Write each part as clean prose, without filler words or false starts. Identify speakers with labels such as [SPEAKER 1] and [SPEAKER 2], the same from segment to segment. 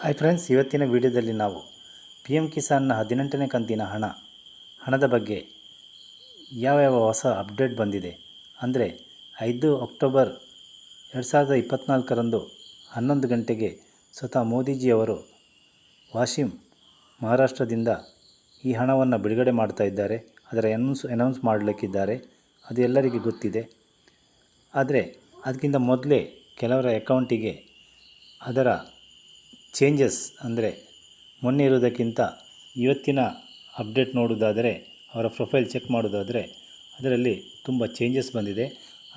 [SPEAKER 1] Hi friends, ಇವತ್ತಿನ ವಿಡಿಯೋದಲ್ಲಿ ನಾವು ಪಿ ಎಮ್ ಕಿಸಾನ್ನ 18ನೇ ಕಂತಿನ ಹಣದ ಬಗ್ಗೆ ಯಾವ ಹೊಸ ಅಪ್ಡೇಟ್ ಬಂದಿದೆ ಅಂದರೆ 5 ಅಕ್ಟೋಬರ್ 2024ರಂದು 11 ಗಂಟೆಗೆ ಸ್ವತಃ ಮೋದಿಜಿಯವರು ವಾಶಿಂ ಮಹಾರಾಷ್ಟ್ರದಿಂದ ಈ ಹಣವನ್ನು ಬಿಡುಗಡೆ ಮಾಡ್ತಾ ಇದ್ದಾರೆ. ಅದರ ಅನೌನ್ಸ್ ಮಾಡಲಿಕ್ಕಿದ್ದಾರೆ. ಅದು ಎಲ್ಲರಿಗೂ ಗೊತ್ತಿದೆ. ಆದರೆ ಅದಕ್ಕಿಂತ ಮೊದಲೇ ಕೆಲವರ ಅಕೌಂಟಿಗೆ ಅದರ ಚೇಂಜಸ್ ಅಂದರೆ ಮೊನ್ನೆ ಇರೋದಕ್ಕಿಂತ ಇವತ್ತಿನ ಅಪ್ಡೇಟ್ ನೋಡೋದಾದರೆ, ಅವರ ಪ್ರೊಫೈಲ್ ಚೆಕ್ ಮಾಡೋದಾದರೆ ಅದರಲ್ಲಿ ತುಂಬ ಚೇಂಜಸ್ ಬಂದಿದೆ.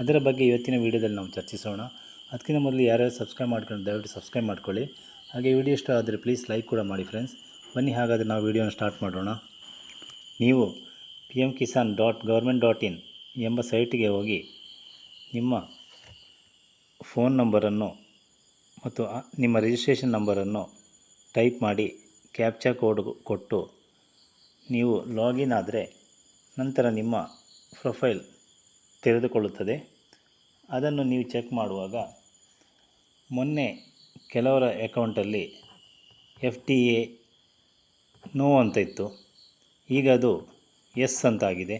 [SPEAKER 1] ಅದರ ಬಗ್ಗೆ ಇವತ್ತಿನ ವಿಡಿಯೋದಲ್ಲಿ ನಾವು ಚರ್ಚಿಸೋಣ. ಅದಕ್ಕಿಂತ ಮೊದಲು ಯಾರ್ಯಾರು ಸಬ್ಸ್ಕ್ರೈಬ್ ಮಾಡ್ಕೊಂಡು ದಯವಿಟ್ಟು ಸಬ್ಸ್ಕ್ರೈಬ್ ಮಾಡ್ಕೊಳ್ಳಿ. ಹಾಗೆ ವಿಡಿಯೋ ಇಷ್ಟ ಆದರೆ ಪ್ಲೀಸ್ ಲೈಕ್ ಕೂಡ ಮಾಡಿ ಫ್ರೆಂಡ್ಸ್. ಬನ್ನಿ ಹಾಗಾದರೆ ನಾವು ವಿಡಿಯೋನ ಸ್ಟಾರ್ಟ್ ಮಾಡೋಣ. ನೀವು pmkisan.government.in ಎಂಬ ಸೈಟಿಗೆ ಹೋಗಿ ನಿಮ್ಮ ಫೋನ್ ನಂಬರನ್ನು ಮತ್ತು ನಿಮ್ಮ ರಿಜಿಸ್ಟ್ರೇಷನ್ ನಂಬರನ್ನು ಟೈಪ್ ಮಾಡಿ ಕ್ಯಾಪ್ಚಾ ಕೋಡ್ ಕೊಟ್ಟು ನೀವು ಲಾಗಿನ್ ಆದರೆ ನಂತರ ನಿಮ್ಮ ಪ್ರೊಫೈಲ್ ತೆರೆದುಕೊಳ್ಳುತ್ತದೆ. ಅದನ್ನು ನೀವು ಚೆಕ್ ಮಾಡುವಾಗ ಮೊನ್ನೆ ಕೆಲವರ ಅಕೌಂಟಲ್ಲಿ FTA ನೋ ಅಂತ ಇತ್ತು, ಈಗ ಅದು ಎಸ್ ಅಂತಾಗಿದೆ.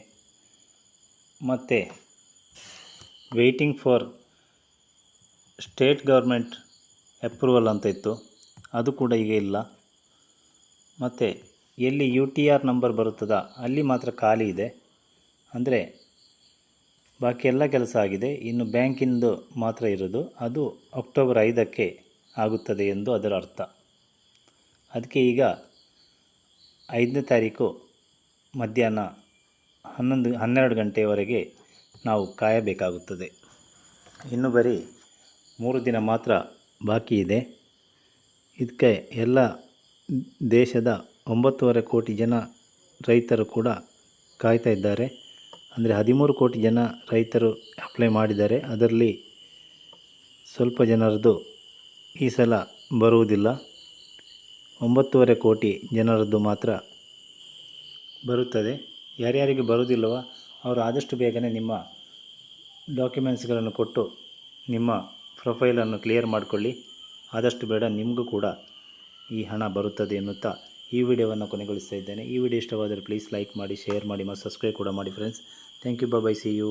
[SPEAKER 1] ಮತ್ತು waiting for state government approval ಅಂತ ಇತ್ತು, ಅದು ಕೂಡ ಈಗ ಇಲ್ಲ. ಮತ್ತು ಎಲ್ಲಿ UTR ನಂಬರ್ ಬರುತ್ತದೋ ಅಲ್ಲಿ ಮಾತ್ರ ಖಾಲಿ ಇದೆ. ಅಂದರೆ ಬಾಕಿ ಎಲ್ಲ ಕೆಲಸ ಆಗಿದೆ, ಇನ್ನು ಬ್ಯಾಂಕಿಂದು ಮಾತ್ರ ಇರೋದು. ಅದು ಅಕ್ಟೋಬರ್ 5ಕ್ಕೆ ಆಗುತ್ತದೆ ಎಂದು ಅದರ ಅರ್ಥ. ಅದಕ್ಕೆ ಈಗ 5ನೇ ತಾರೀಕು ಮಧ್ಯಾಹ್ನ 12 ಗಂಟೆಯವರೆಗೆ ನಾವು ಕಾಯಬೇಕಾಗುತ್ತದೆ. ಇನ್ನು ಬರೀ 3 ದಿನ ಮಾತ್ರ ಬಾಕಿ ಇದೆ. ಇದಕ್ಕೆ ಎಲ್ಲ ದೇಶದ 9.5 ಕೋಟಿ ಜನ ರೈತರು ಕೂಡ ಕಾಯ್ತಾ ಇದ್ದಾರೆ. ಅಂದರೆ 13 ಕೋಟಿ ಜನ ರೈತರು ಅಪ್ಲೈ ಮಾಡಿದ್ದಾರೆ. ಅದರಲ್ಲಿ ಸ್ವಲ್ಪ ಜನರದ್ದು ಈ ಸಲ ಬರುವುದಿಲ್ಲ. 9.5 ಕೋಟಿ ಜನರದ್ದು ಮಾತ್ರ ಬರುತ್ತದೆ. ಯಾರ್ಯಾರಿಗೆ ಬರುವುದಿಲ್ಲವೋ ಅವರು ಆದಷ್ಟು ಬೇಗನೆ ನಿಮ್ಮ ಡಾಕ್ಯುಮೆಂಟ್ಸ್ಗಳನ್ನು ಕೊಟ್ಟು ನಿಮ್ಮ ಪ್ರೊಫೈಲನ್ನು ಕ್ಲಿಯರ್ ಮಾಡಿಕೊಳ್ಳಿ. ಆದಷ್ಟು ಬೇಡ ನಿಮಗೂ ಕೂಡ ಈ ಹಣ ಬರುತ್ತದೆ ಎನ್ನುತ್ತಾ ಈ ವಿಡಿಯೋವನ್ನು ಕೊನೆಗೊಳಿಸ್ತಾ ಇದ್ದೇನೆ. ಈ ವಿಡಿಯೋ ಇಷ್ಟವಾದರೆ ಪ್ಲೀಸ್ ಲೈಕ್ ಮಾಡಿ, ಶೇರ್ ಮಾಡಿ ಮತ್ತು ಸಬ್ಸ್ಕ್ರೈಬ್ ಕೂಡ ಮಾಡಿ friends. Thank you. Bye. See you.